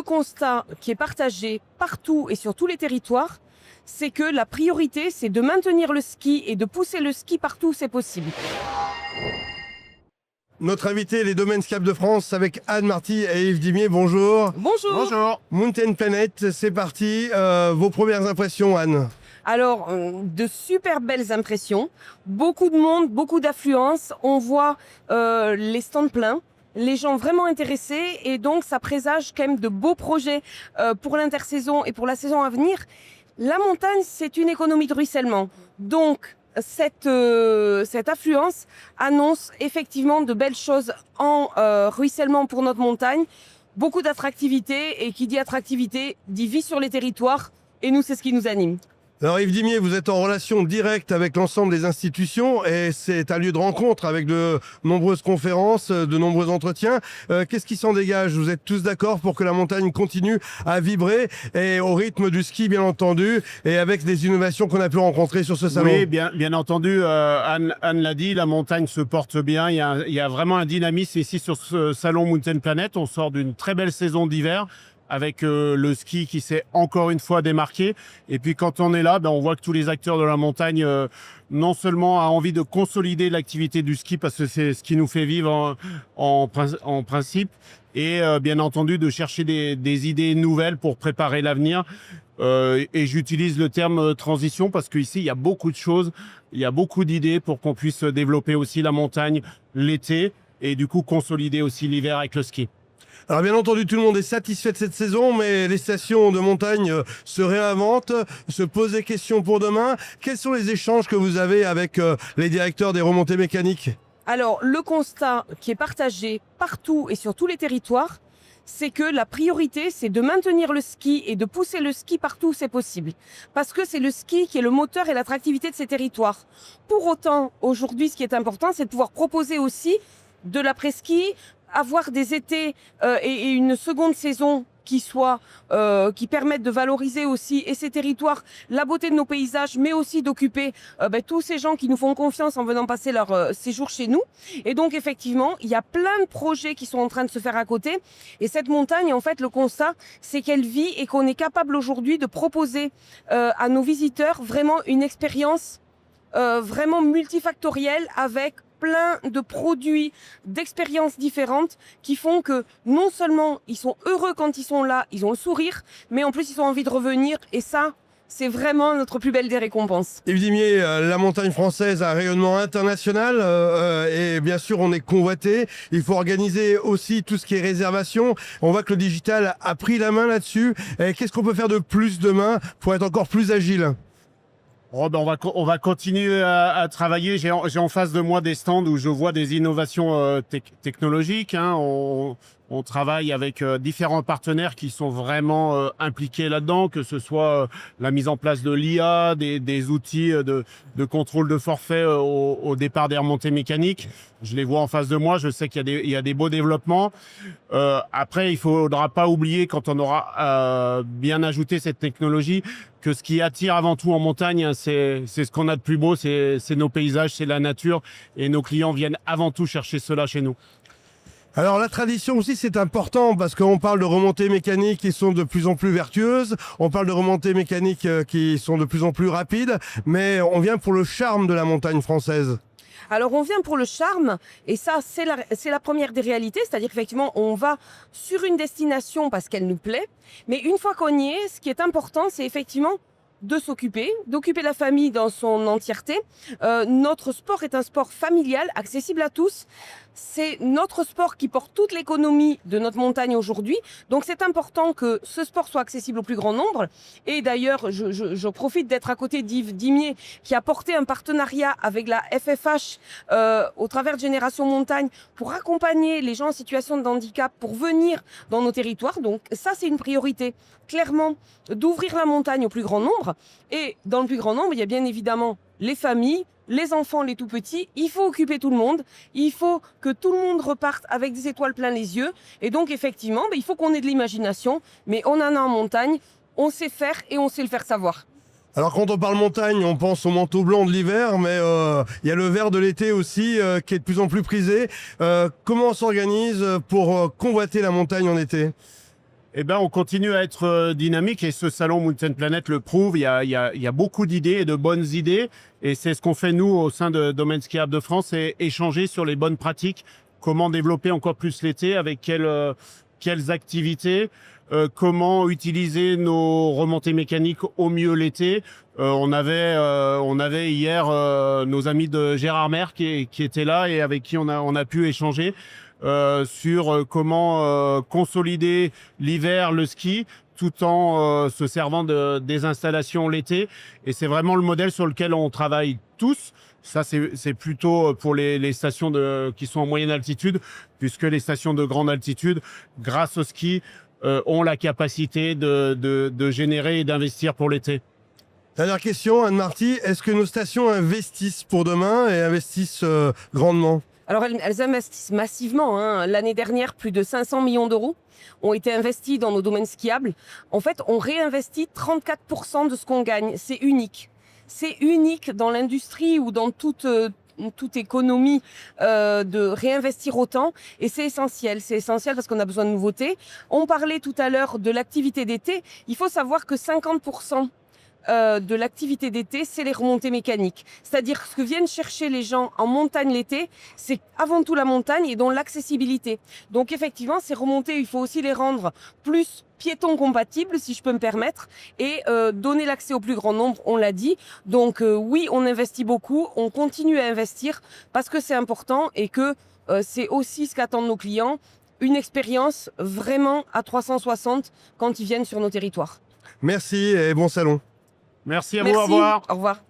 constat qui est partagé partout et sur tous les territoires, c'est que la priorité, c'est de maintenir le ski et de pousser le ski partout où c'est possible. Notre invité, les Domaines Ski de France, avec Anne Marty et Yves Dimier. Bonjour. Bonjour. Bonjour. Mountain Planet, c'est parti. Vos premières impressions, Anne? Alors, de super belles impressions, beaucoup de monde, beaucoup d'affluence, on voit les stands pleins, les gens vraiment intéressés et donc ça présage quand même de beaux projets pour l'intersaison et pour la saison à venir. La montagne, c'est une économie de ruissellement, donc cette affluence annonce effectivement de belles choses en ruissellement pour notre montagne, beaucoup d'attractivité et qui dit attractivité dit vie sur les territoires et nous c'est ce qui nous anime. Alors Yves Dimier, vous êtes en relation directe avec l'ensemble des institutions et c'est un lieu de rencontre avec de nombreuses conférences, de nombreux entretiens. Qu'est-ce qui s'en dégage? Vous êtes tous d'accord pour que la montagne continue à vibrer et au rythme du ski bien entendu et avec des innovations qu'on a pu rencontrer sur ce salon? Oui, bien entendu, Anne l'a dit, la montagne se porte bien. Il y a vraiment un dynamisme ici sur ce salon Mountain Planet. On sort d'une très belle saison d'hiver, avec le ski qui s'est encore une fois démarqué. Et puis quand on est là, on voit que tous les acteurs de la montagne, non seulement ont envie de consolider l'activité du ski, parce que c'est ce qui nous fait vivre en principe, et bien entendu de chercher des idées nouvelles pour préparer l'avenir. Et j'utilise le terme transition parce qu'ici, il y a beaucoup de choses, il y a beaucoup d'idées pour qu'on puisse développer aussi la montagne l'été et du coup consolider aussi l'hiver avec le ski. Alors bien entendu, tout le monde est satisfait de cette saison, mais les stations de montagne se réinventent, se posent des questions pour demain. Quels sont les échanges que vous avez avec les directeurs des remontées mécaniques? Alors, le constat qui est partagé partout et sur tous les territoires, c'est que la priorité, c'est de maintenir le ski et de pousser le ski partout où c'est possible. Parce que c'est le ski qui est le moteur et l'attractivité de ces territoires. Pour autant, aujourd'hui, ce qui est important, c'est de pouvoir proposer aussi de l'après-ski, avoir des étés et une seconde saison qui permettent de valoriser aussi et ces territoires, la beauté de nos paysages, mais aussi d'occuper tous ces gens qui nous font confiance en venant passer leur séjour chez nous. Et donc effectivement, il y a plein de projets qui sont en train de se faire à côté. Et cette montagne, en fait, le constat, c'est qu'elle vit et qu'on est capable aujourd'hui de proposer à nos visiteurs vraiment une expérience vraiment multifactorielle avec plein de produits, d'expériences différentes qui font que non seulement ils sont heureux quand ils sont là, ils ont le sourire, mais en plus ils ont envie de revenir et ça, c'est vraiment notre plus belle des récompenses. Yves Dimier, la montagne française a un rayonnement international et bien sûr on est convoité. Il faut organiser aussi tout ce qui est réservation. On voit que le digital a pris la main là-dessus. Qu'est-ce qu'on peut faire de plus demain pour être encore plus agile? On va continuer à travailler. J'ai en face de moi des stands où je vois des innovations technologiques. On travaille avec différents partenaires qui sont vraiment impliqués là-dedans, que ce soit la mise en place de l'IA, des outils de contrôle de forfait au départ des remontées mécaniques. Je les vois en face de moi, je sais qu'il y a des beaux développements. Après, il faudra pas oublier, quand on aura bien ajouté cette technologie, que ce qui attire avant tout en montagne, c'est ce qu'on a de plus beau, c'est nos paysages, c'est la nature, et nos clients viennent avant tout chercher cela chez nous. Alors la tradition aussi c'est important parce qu'on parle de remontées mécaniques qui sont de plus en plus vertueuses, on parle de remontées mécaniques qui sont de plus en plus rapides, mais on vient pour le charme de la montagne française. Alors on vient pour le charme et ça c'est la première des réalités, c'est-à-dire qu'effectivement on va sur une destination parce qu'elle nous plaît, mais une fois qu'on y est, ce qui est important c'est effectivement d'occuper la famille dans son entièreté. Notre sport est un sport familial, accessible à tous. C'est notre sport qui porte toute l'économie de notre montagne aujourd'hui. Donc c'est important que ce sport soit accessible au plus grand nombre. Et d'ailleurs, je profite d'être à côté d'Yves Dimier qui a porté un partenariat avec la FFH au travers de Génération Montagne pour accompagner les gens en situation de handicap pour venir dans nos territoires. Donc ça, c'est une priorité, clairement, d'ouvrir la montagne au plus grand nombre. Et dans le plus grand nombre, il y a bien évidemment les familles, les enfants, les tout-petits. Il faut occuper tout le monde. Il faut que tout le monde reparte avec des étoiles plein les yeux. Et donc, effectivement, il faut qu'on ait de l'imagination. Mais on en a en montagne. On sait faire et on sait le faire savoir. Alors quand on parle montagne, on pense au manteau blanc de l'hiver, mais il y a le vert de l'été aussi qui est de plus en plus prisé. Comment on s'organise pour convoiter la montagne en été ? Eh ben, on continue à être dynamique et ce salon Mountain Planet le prouve. Il y a beaucoup d'idées et de bonnes idées. Et c'est ce qu'on fait nous au sein de Domaine Ski App de France, c'est échanger sur les bonnes pratiques. Comment développer encore plus l'été, avec quelles activités, comment utiliser nos remontées mécaniques au mieux l'été. On avait hier nos amis de Gérard Mer qui étaient là et avec qui on a pu échanger. Sur comment consolider l'hiver, le ski, tout en se servant des installations l'été. Et c'est vraiment le modèle sur lequel on travaille tous. Ça, c'est plutôt pour les stations qui sont en moyenne altitude, puisque les stations de grande altitude, grâce au ski, ont la capacité de générer et d'investir pour l'été. Dernière question, Anne-Marty, est-ce que nos stations investissent pour demain et investissent grandement? Alors, elles investissent massivement, hein. L'année dernière, plus de 500 millions d'euros ont été investis dans nos domaines skiables. En fait, on réinvestit 34% de ce qu'on gagne. C'est unique. C'est unique dans l'industrie ou dans toute économie de réinvestir autant. Et c'est essentiel. C'est essentiel parce qu'on a besoin de nouveautés. On parlait tout à l'heure de l'activité d'été. Il faut savoir que 50% de l'activité d'été, c'est les remontées mécaniques. C'est-à-dire ce que viennent chercher les gens en montagne l'été, c'est avant tout la montagne et donc l'accessibilité. Donc effectivement, ces remontées, il faut aussi les rendre plus piétons compatibles, si je peux me permettre, et donner l'accès au plus grand nombre, on l'a dit. Donc oui, on investit beaucoup, on continue à investir parce que c'est important et que c'est aussi ce qu'attendent nos clients, une expérience vraiment à 360 quand ils viennent sur nos territoires. Merci et bon salon. Merci à Merci. vous, au revoir. Au revoir.